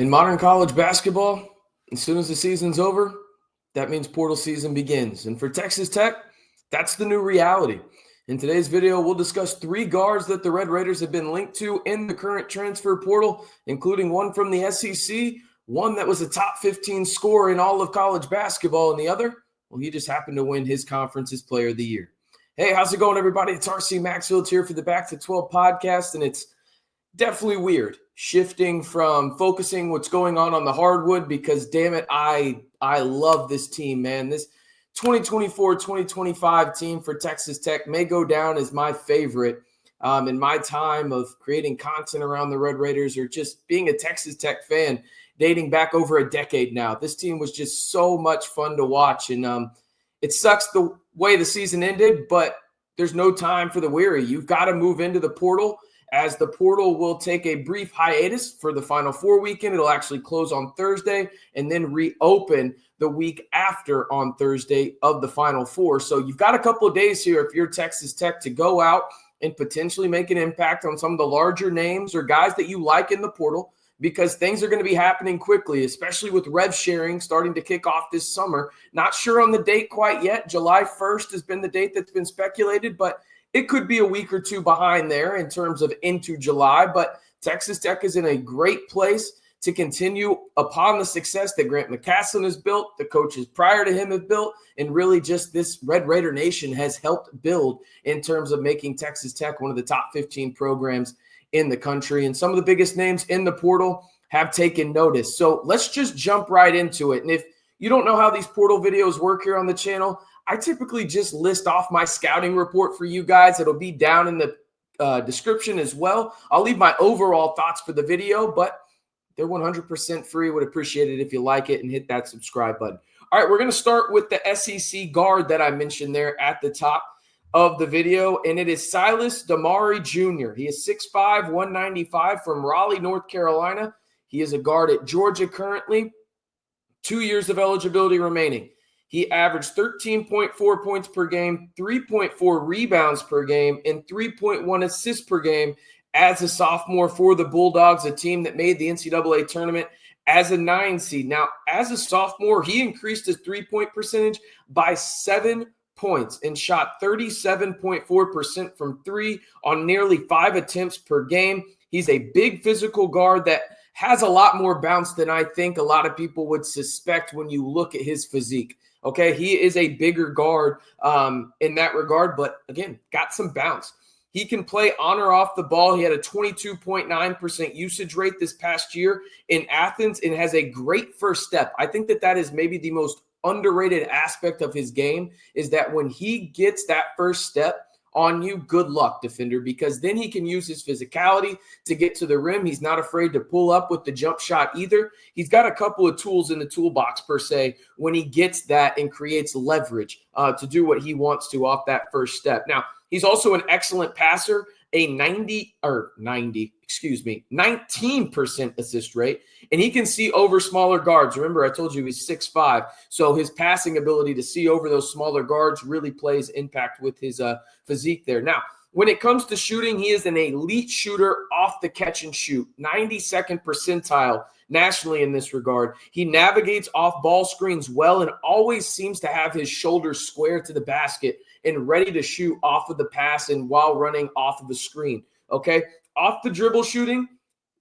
In modern college basketball, as soon as the season's over, that means portal season begins. And for Texas Tech, that's the new reality. In today's video, we'll discuss 3 guards that the Red Raiders have been linked to in the current transfer portal, including one from the SEC, one that was a top 15 scorer in all of college basketball, and the other, well, he just happened to win his conference's Player of the Year. Hey, how's it going, everybody? It's RC Maxfield here for the Back to 12 podcast, and it's definitely weird shifting from focusing what's going on the hardwood because, damn it, I love this team, man. This 2024-2025 team for Texas Tech may go down as my favorite in my time of creating content around the Red Raiders or just being a Texas Tech fan dating back over a decade now. This team was just so much fun to watch, and it sucks the way the season ended, but there's no time for the weary. You've got to move into the portal, as the portal will take a brief hiatus for the Final Four weekend. It'll actually close on Thursday and then reopen the week after on Thursday of the Final Four. So you've got a couple of days here if you're Texas Tech to go out and potentially make an impact on some of the larger names or guys that you like in the portal, because things are going to be happening quickly, especially with rev sharing starting to kick off this summer. Not sure on the date quite yet. July 1st has been the date that's been speculated, but it could be a week or two behind there in terms of into July. But Texas Tech is in a great place to continue upon the success that Grant McCasland has built, the coaches prior to him have built, and really just this Red Raider Nation has helped build in terms of making Texas Tech one of the top 15 programs in the country. And some of the biggest names in the portal have taken notice. So let's just jump right into it. And if you don't know how these portal videos work here on the channel, I typically just list off my scouting report for you guys. It'll be down in the description as well. I'll leave my overall thoughts for the video, but they're 100% free. Would appreciate it if you like it and hit that subscribe button. All right, we're going to start with the SEC guard that I mentioned there at the top of the video, and it is Silas Deary Jr. He is 6'5", 195 from Raleigh, North Carolina. He is a guard at Georgia currently. 2 years of eligibility remaining. He averaged 13.4 points per game, 3.4 rebounds per game, and 3.1 assists per game as a sophomore for the Bulldogs, a team that made the NCAA Tournament as a 9 seed. Now, as a sophomore, he increased his three-point percentage by 7 points and shot 37.4% from 3 on nearly 5 attempts per game. He's a big physical guard that has a lot more bounce than I think a lot of people would suspect when you look at his physique. Okay, he is a bigger guard in that regard, but again, got some bounce. He can play on or off the ball. He had a 22.9% usage rate this past year in Athens and has a great first step. I think that is maybe the most underrated aspect of his game, is that when he gets that first step on you, good luck, defender, because then he can use his physicality to get to the rim. He's not afraid to pull up with the jump shot either. He's got a couple of tools in the toolbox, per se, when he gets that and creates leverage to do what he wants to off that first step. Now, he's also an excellent passer, a 19% assist rate, and he can see over smaller guards. Remember, I told you he's 6'5", so his passing ability to see over those smaller guards really plays impact with his physique there. Now, when it comes to shooting, he is an elite shooter off the catch and shoot, 92nd percentile nationally in this regard. He navigates off ball screens well and always seems to have his shoulders square to the basket and ready to shoot off of the pass and while running off of the screen. Okay, off the dribble shooting,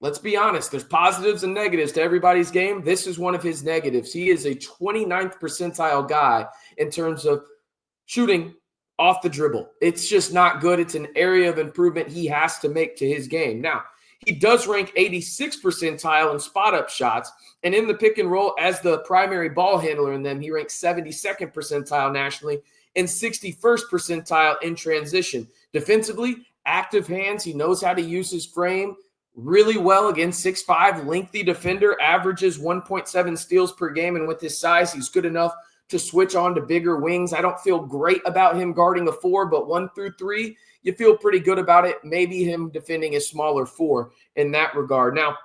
let's be honest, there's positives and negatives to everybody's game. This is one of his negatives. He is a 29th percentile guy in terms of shooting off the dribble. It's just not good. It's an area of improvement he has to make to his game. Now, he does rank 86th percentile in spot-up shots, and in the pick and roll as the primary ball handler in them, he ranks 72nd percentile nationally and 61st percentile in transition. Defensively, active hands. He knows how to use his frame really well. Again, 6'5", lengthy defender, averages 1.7 steals per game, and with his size, he's good enough to switch on to bigger wings. I don't feel great about him guarding a 4, but 1 through 3, you feel pretty good about it. Maybe him defending a smaller 4 in that regard. Now,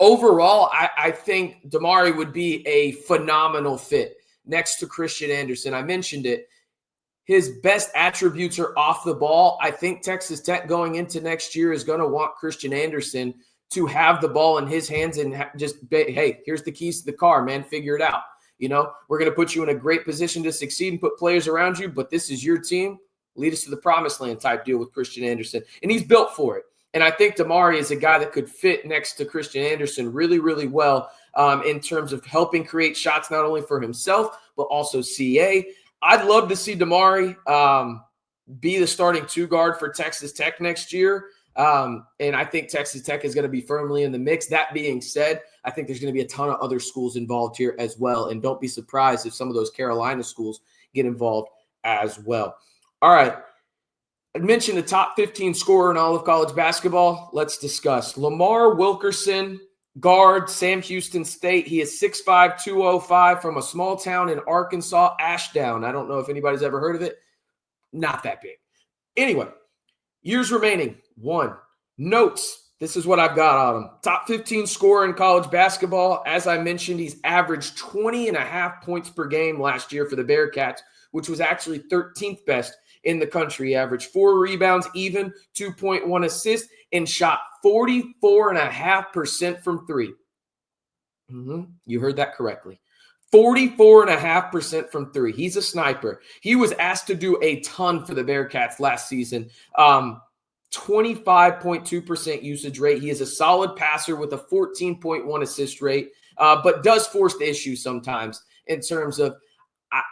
overall, I think Demary would be a phenomenal fit next to Christian Anderson. I mentioned it. His best attributes are off the ball. I think Texas Tech going into next year is going to want Christian Anderson to have the ball in his hands and hey, here's the keys to the car, man, figure it out. We're going to put you in a great position to succeed and put players around you, but this is your team. Lead us to the promised land type deal with Christian Anderson. And he's built for it. And I think Demary is a guy that could fit next to Christian Anderson really, really well in terms of helping create shots not only for himself, but also CA. I'd love to see Demary be the starting two guard for Texas Tech next year. And I think Texas Tech is going to be firmly in the mix. That being said, I think there's going to be a ton of other schools involved here as well. And don't be surprised if some of those Carolina schools get involved as well. All right. I mentioned the top 15 scorer in all of college basketball. Let's discuss. Lamar Wilkerson, guard, Sam Houston State. He is 6'5", 205 from a small town in Arkansas, Ashdown. I don't know if anybody's ever heard of it. Not that big. Anyway, years remaining, 1. Notes. This is what I've got on him. Top 15 scorer in college basketball. As I mentioned, he's averaged 20.5 points per game last year for the Bearcats, which was actually 13th best in the country. He averaged 4 rebounds, even 2.1 assists, and shot 44.5% from three. You heard that correctly. 44.5% from three. He's a sniper. He was asked to do a ton for the Bearcats last season. 25.2% usage rate. He is a solid passer with a 14.1 assist rate, but does force the issue sometimes in terms of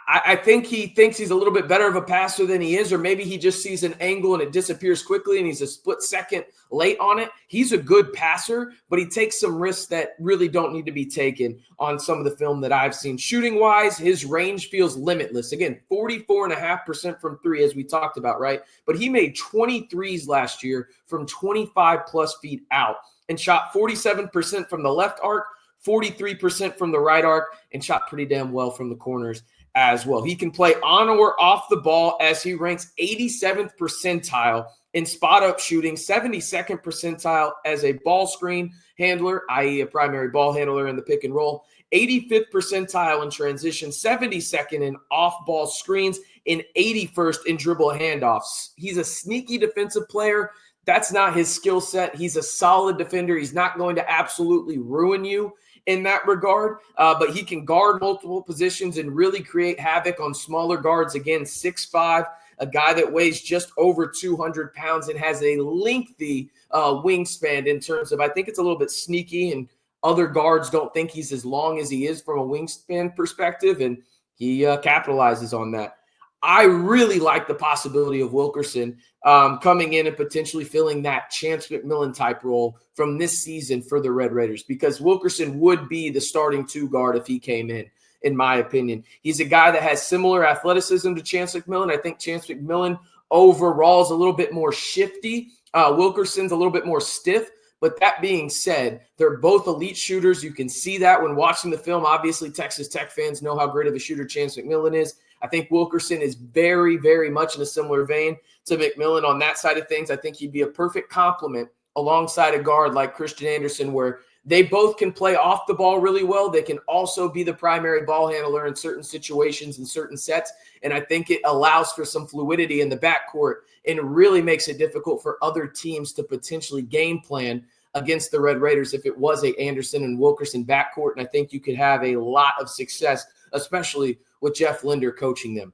I think he thinks he's a little bit better of a passer than he is, or maybe he just sees an angle and it disappears quickly and he's a split second late on it. He's a good passer, but he takes some risks that really don't need to be taken on some of the film that I've seen. Shooting-wise, his range feels limitless. Again, 44.5% from three, as we talked about, right? But he made 23s last year from 25-plus feet out and shot 47% from the left arc, 43% from the right arc, and shot pretty damn well from the corners as well. He can play on or off the ball, as he ranks 87th percentile in spot-up shooting, 72nd percentile as a ball screen handler, i.e. a primary ball handler in the pick and roll, 85th percentile in transition, 72nd in off-ball screens, and 81st in dribble handoffs. He's a sneaky defensive player. That's not his skill set. He's a solid defender. He's not going to absolutely ruin you in that regard, but he can guard multiple positions and really create havoc on smaller guards. Again, 6'5", a guy that weighs just over 200 pounds and has a lengthy wingspan in terms of, I think it's a little bit sneaky, and other guards don't think he's as long as he is from a wingspan perspective, and he capitalizes on that. I really like the possibility of Wilkerson coming in and potentially filling that Chance McMillan type role from this season for the Red Raiders, because Wilkerson would be the starting two guard if he came in my opinion. He's a guy that has similar athleticism to Chance McMillan. I think Chance McMillan overall is a little bit more shifty. Wilkerson's a little bit more stiff. But that being said, they're both elite shooters. You can see that when watching the film. Obviously, Texas Tech fans know how great of a shooter Chance McMillan is. I think Wilkerson is very, very much in a similar vein to McMillan on that side of things. I think he'd be a perfect complement alongside a guard like Christian Anderson, where they both can play off the ball really well. They can also be the primary ball handler in certain situations and certain sets. And I think it allows for some fluidity in the backcourt and really makes it difficult for other teams to potentially game plan against the Red Raiders if it was a Anderson and Wilkerson backcourt. And I think you could have a lot of success, especially with Jeff Linder coaching them.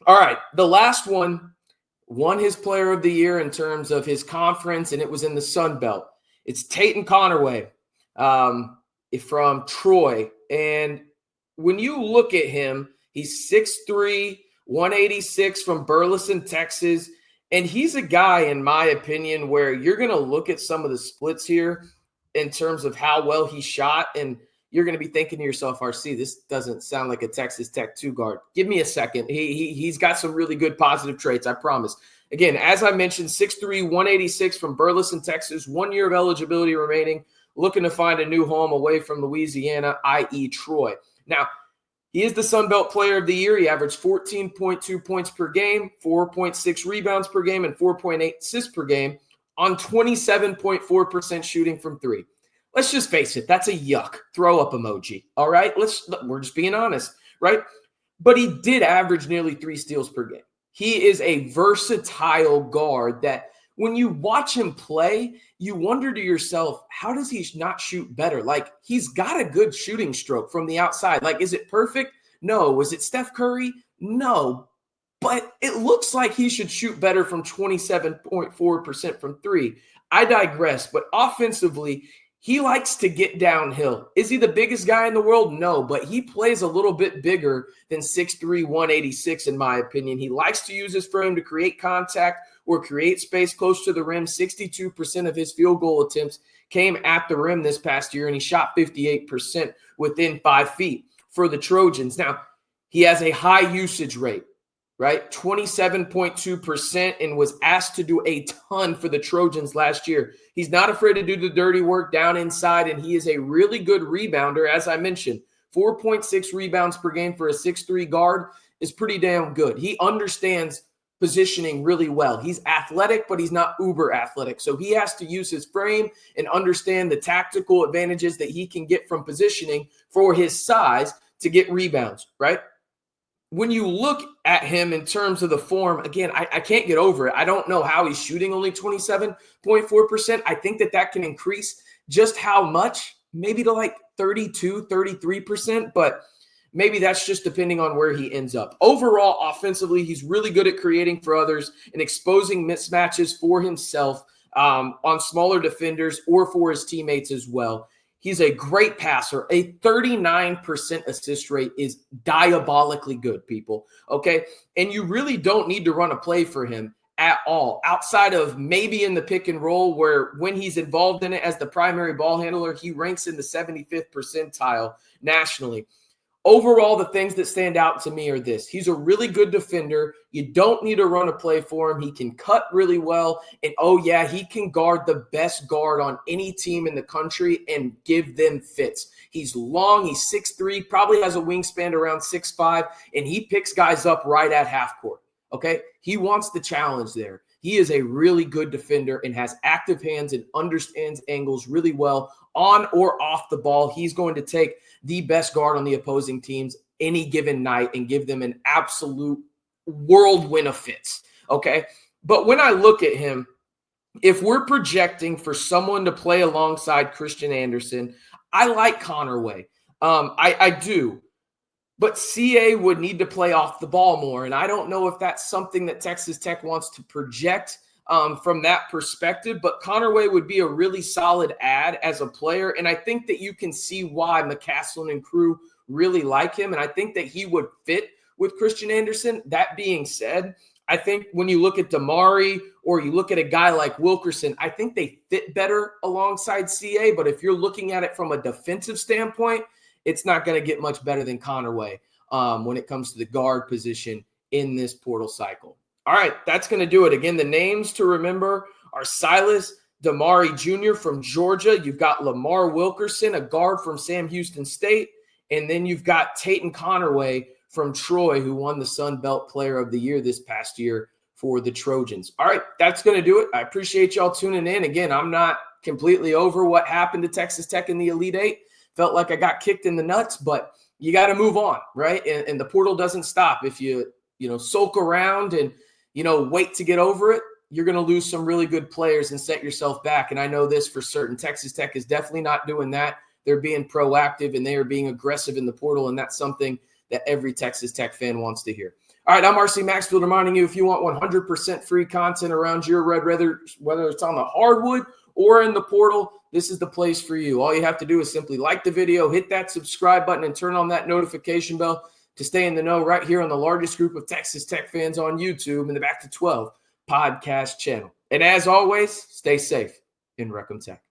All right, the last one won his player of the year in terms of his conference, and it was in the Sun Belt. It's Tatton Conway from Troy. And when you look at him, he's 6'3", 186 from Burleson, Texas. And he's a guy, in my opinion, where you're going to look at some of the splits here in terms of how well he shot, and you're going to be thinking to yourself, RC, this doesn't sound like a Texas Tech two guard. Give me a second. He's got some really good positive traits, I promise. Again, as I mentioned, 6'3", 186 from Burleson, Texas, 1 year of eligibility remaining, looking to find a new home away from Louisiana, i.e. Troy. Now, he is the Sun Belt Player of the Year. He averaged 14.2 points per game, 4.6 rebounds per game, and 4.8 assists per game on 27.4% shooting from three. Let's just face it, that's a yuck throw up emoji. All right, we're just being honest, right? But he did average nearly 3 steals per game. He is a versatile guard that when you watch him play, you wonder to yourself, how does he not shoot better? Like, he's got a good shooting stroke from the outside. Like, is it perfect? No. Was it Steph Curry? No. But it looks like he should shoot better from 27.4% from three. I digress, but offensively, he likes to get downhill. Is he the biggest guy in the world? No, but he plays a little bit bigger than 6'3", 186, in my opinion. He likes to use his frame to create contact or create space close to the rim. 62% of his field goal attempts came at the rim this past year, and he shot 58% within 5 feet for the Trojans. Now, he has a high usage rate, right? 27.2%, and was asked to do a ton for the Trojans last year. He's not afraid to do the dirty work down inside, and he is a really good rebounder. As I mentioned, 4.6 rebounds per game for a 6'3" guard is pretty damn good. He understands positioning really well. He's athletic, but he's not uber athletic. So he has to use his frame and understand the tactical advantages that he can get from positioning for his size to get rebounds, right? When you look at him in terms of the form, again, I can't get over it. I don't know how he's shooting only 27.4%. I think that can increase just how much, maybe to like 32, 33%, but maybe that's just depending on where he ends up. Overall, offensively, he's really good at creating for others and exposing mismatches for himself on smaller defenders or for his teammates as well. He's a great passer. A 39% assist rate is diabolically good, people, okay? And you really don't need to run a play for him at all, outside of maybe in the pick and roll, where when he's involved in it as the primary ball handler, he ranks in the 75th percentile nationally. Overall, the things that stand out to me are this. He's a really good defender. You don't need to run a play for him. He can cut really well. And, oh, yeah, he can guard the best guard on any team in the country and give them fits. He's long. He's 6'3", probably has a wingspan around 6'5", and he picks guys up right at half court, okay? He wants the challenge there. He is a really good defender and has active hands and understands angles really well on or off the ball. He's going to take the best guard on the opposing teams any given night and give them an absolute whirlwind of fits, okay? But when I look at him, if we're projecting for someone to play alongside Christian Anderson, I like Conway. I do. But CA would need to play off the ball more, and I don't know if that's something that Texas Tech wants to project from that perspective, but Conway would be a really solid add as a player, and I think that you can see why McCaslin and crew really like him, and I think that he would fit with Christian Anderson. That being said, I think when you look at Demary or you look at a guy like Wilkerson, I think they fit better alongside CA, but if you're looking at it from a defensive standpoint, it's not going to get much better than Conway when it comes to the guard position in this portal cycle. All right, that's going to do it. Again, the names to remember are Silas Deary Jr. from Georgia. You've got Lamar Wilkerson, a guard from Sam Houston State. And then you've got Tatton Conway from Troy, who won the Sun Belt Player of the Year this past year for the Trojans. All right, that's going to do it. I appreciate y'all tuning in. Again, I'm not completely over what happened to Texas Tech in the Elite Eight. Felt like I got kicked in the nuts, but you got to move on, right? And the portal doesn't stop. If you sulk around and, wait to get over it, you're going to lose some really good players and set yourself back. And I know this for certain. Texas Tech is definitely not doing that. They're being proactive and they are being aggressive in the portal, and that's something that every Texas Tech fan wants to hear. All right, I'm RC Maxfield reminding you, if you want 100% free content around your Red Raiders, whether it's on the hardwood or in the portal, this is the place for you. All you have to do is simply like the video, hit that subscribe button, and turn on that notification bell to stay in the know right here on the largest group of Texas Tech fans on YouTube in the Back to 12 podcast channel. And as always, stay safe in Reckham Tech.